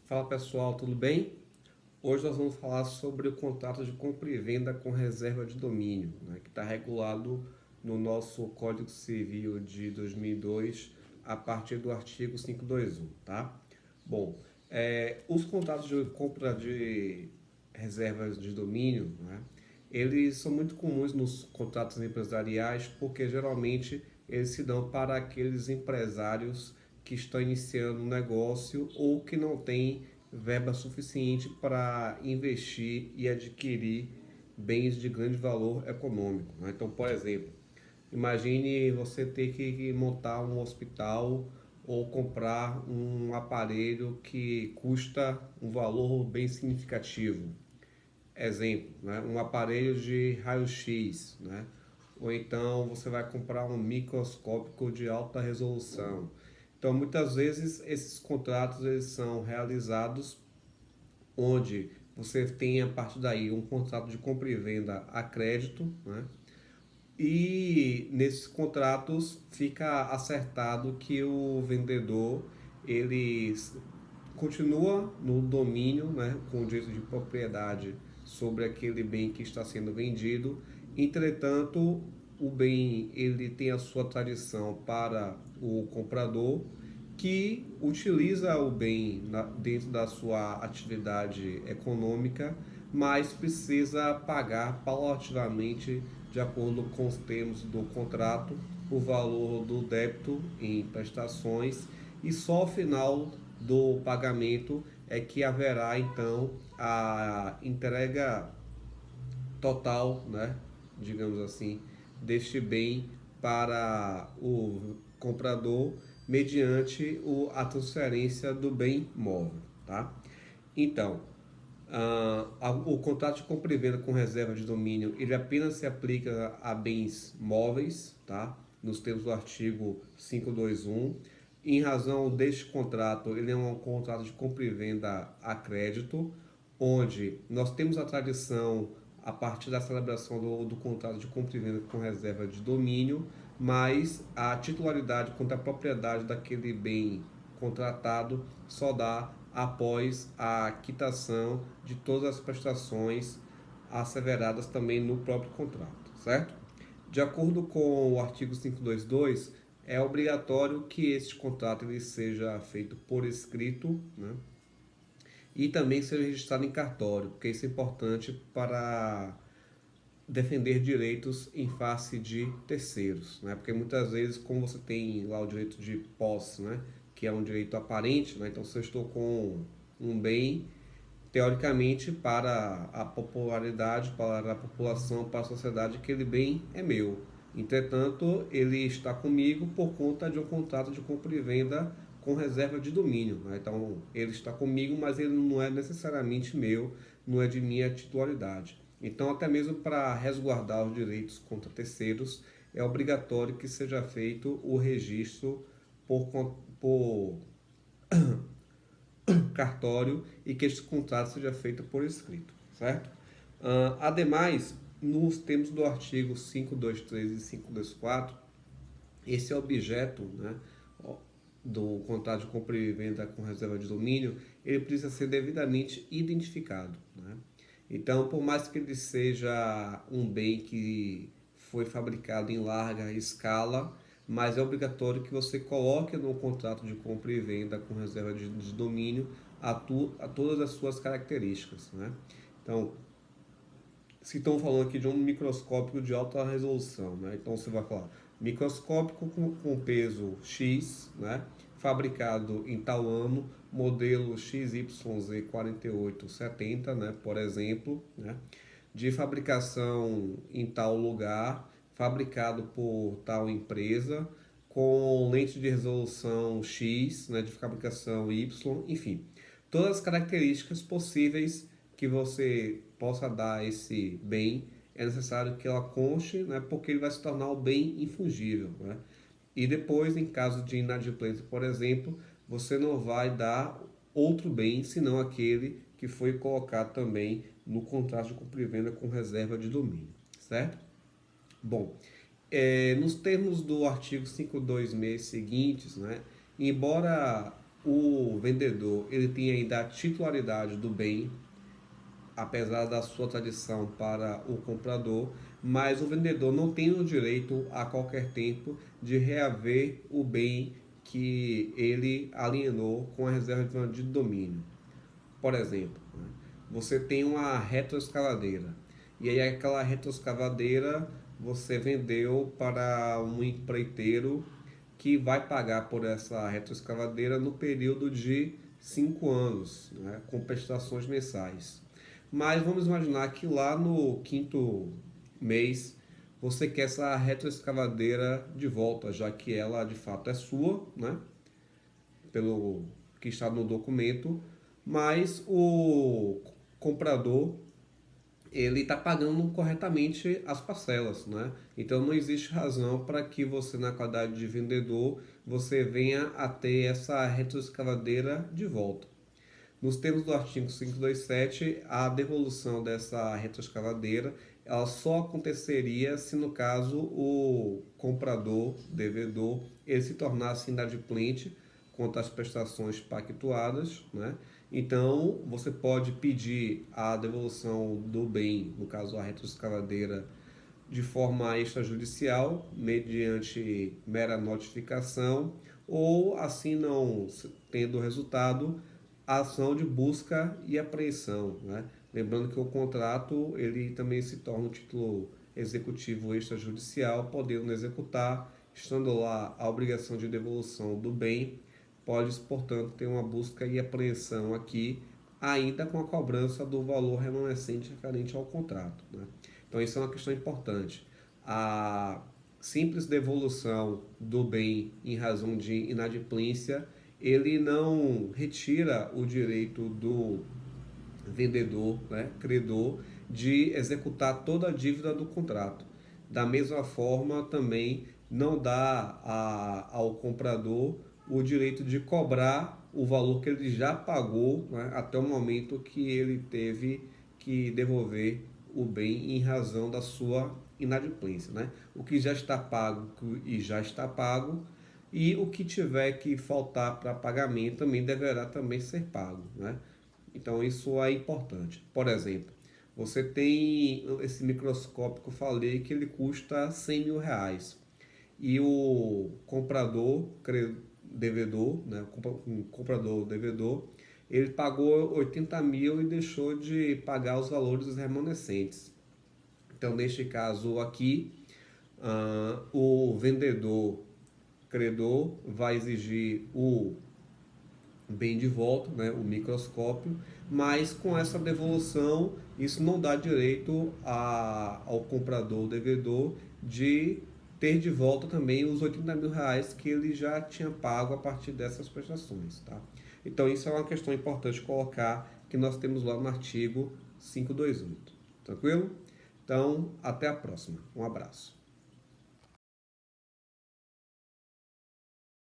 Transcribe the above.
Fala pessoal, tudo bem? Hoje nós vamos falar sobre o contrato de compra e venda com reserva de domínio, né, que está regulado no nosso Código Civil de 2002, a partir do artigo 521, tá? Bom, os contratos de compra de reservas de domínio, né, eles são muito comuns nos contratos empresariais porque geralmente eles se dão para aqueles empresários que estão iniciando um negócio ou que não têm verba suficiente para investir e adquirir bens de grande valor econômico, né? Então, por exemplo, imagine você ter que montar um hospital ou comprar um aparelho que custa um valor bem significativo. Exemplo, né? Um aparelho de raio-x, né? Ou então você vai comprar um microscópio de alta resolução. Então, muitas vezes esses contratos eles são realizados onde você tem a partir daí um contrato de compra e venda a crédito, né? E nesses contratos fica acertado que o vendedor ele continua no domínio, né, com o direito de propriedade sobre aquele bem que está sendo vendido. Entretanto, o bem ele tem a sua tradição para o comprador que utiliza o bem dentro da sua atividade econômica, mas precisa pagar paulatinamente, de acordo com os termos do contrato, o valor do débito em prestações e só ao final do pagamento é que haverá então a entrega total, né, digamos assim, deste bem para o comprador mediante a transferência do bem móvel, tá? Então, o contrato de compra e venda com reserva de domínio ele apenas se aplica a bens móveis, tá? Nos termos do artigo 521. Em razão deste contrato, ele é um contrato de compra e venda a crédito, onde nós temos a tradição a partir da celebração do contrato de compra e venda com reserva de domínio, mas a titularidade quanto à propriedade daquele bem contratado só dá após a quitação de todas as prestações asseveradas também no próprio contrato, certo? De acordo com o artigo 522, é obrigatório que este contrato ele seja feito por escrito, né? E também seja registrado em cartório, porque isso é importante para defender direitos em face de terceiros, né? Porque muitas vezes, como você tem lá o direito de posse, né? Que é um direito aparente, né? Então, se eu estou com um bem, teoricamente, para a popularidade, para a população, para a sociedade, aquele bem é meu. Entretanto, ele está comigo por conta de um contrato de compra e venda com reserva de domínio, né? Então, ele está comigo, mas ele não é necessariamente meu, não é de minha titularidade. Então, até mesmo para resguardar os direitos contra terceiros, é obrigatório que seja feito o registro por cartório e que este contrato seja feito por escrito, certo? Ademais, nos termos do artigo 523 e 524, esse objeto, né, do contrato de compra e venda com reserva de domínio, ele precisa ser devidamente identificado, né? Então, por mais que ele seja um bem que foi fabricado em larga escala, mas é obrigatório que você coloque no contrato de compra e venda com reserva de domínio a todas as suas características, né? Então, se estão falando aqui de um microscópio de alta resolução, né? Então você vai falar microscópio com peso X, né? Fabricado em tal ano, modelo XYZ4870, né? Por exemplo, né? De fabricação em tal lugar, fabricado por tal empresa, com lente de resolução X, né? De fabricação Y, enfim, todas as características possíveis que você possa dar a esse bem, é necessário que ela conste, né, porque ele vai se tornar o bem infungível, né? E depois, em caso de inadimplência, por exemplo, você não vai dar outro bem senão aquele que foi colocado também no contrato de compra e venda com reserva de domínio, certo? Bom, nos termos do artigo 526 seguintes, né, embora o vendedor ele tem ainda a titularidade do bem, apesar da sua tradição para o comprador, mas o vendedor não tem o direito a qualquer tempo de reaver o bem que ele alienou com a reserva de domínio. Por exemplo, você tem uma retroescavadeira e aí aquela retroescavadeira você vendeu para um empreiteiro que vai pagar por essa retroescavadeira no período de 5 anos, né, com prestações mensais. Mas vamos imaginar que lá no quinto mês você quer essa retroescavadeira de volta, já que ela de fato é sua, né, pelo que está no documento, mas o comprador ele está pagando corretamente as parcelas, né? Então não existe razão para que você, na qualidade de vendedor, você venha a ter essa retroescavadeira de volta. Nos termos do artigo 527, a devolução dessa retroescavadeira ela só aconteceria se, no caso, o comprador, devedor, ele se tornasse inadimplente quanto às prestações pactuadas, né? Então, você pode pedir a devolução do bem, no caso a retroescavadeira, de forma extrajudicial, mediante mera notificação, ou, assim não tendo resultado, a ação de busca e apreensão, né? Lembrando que o contrato ele também se torna um título executivo extrajudicial, podendo executar, estando lá a obrigação de devolução do bem, pode, portanto, ter uma busca e apreensão aqui, ainda com a cobrança do valor remanescente referente ao contrato, né? Então, isso é uma questão importante. A simples devolução do bem em razão de inadimplência, ele não retira o direito do vendedor, né, credor, de executar toda a dívida do contrato. Da mesma forma, também não dá ao comprador o direito de cobrar o valor que ele já pagou, né, até o momento que ele teve que devolver o bem em razão da sua inadimplência, né? O que já está pago e já está pago, e o que tiver que faltar para pagamento também deverá também ser pago, né? Então isso é importante. Por exemplo, você tem esse microscópio que eu falei que ele custa 100 mil reais e o comprador, devedor, né, um comprador devedor, ele pagou 80 mil e deixou de pagar os valores remanescentes. Então, neste caso aqui, o vendedor credor vai exigir o bem de volta, né, o microscópio, mas com essa devolução, isso não dá direito ao comprador devedor de ter de volta também os 80 mil reais que ele já tinha pago a partir dessas prestações, tá? Então, isso é uma questão importante colocar que nós temos lá no artigo 528. Tranquilo? Então, até a próxima. Um abraço.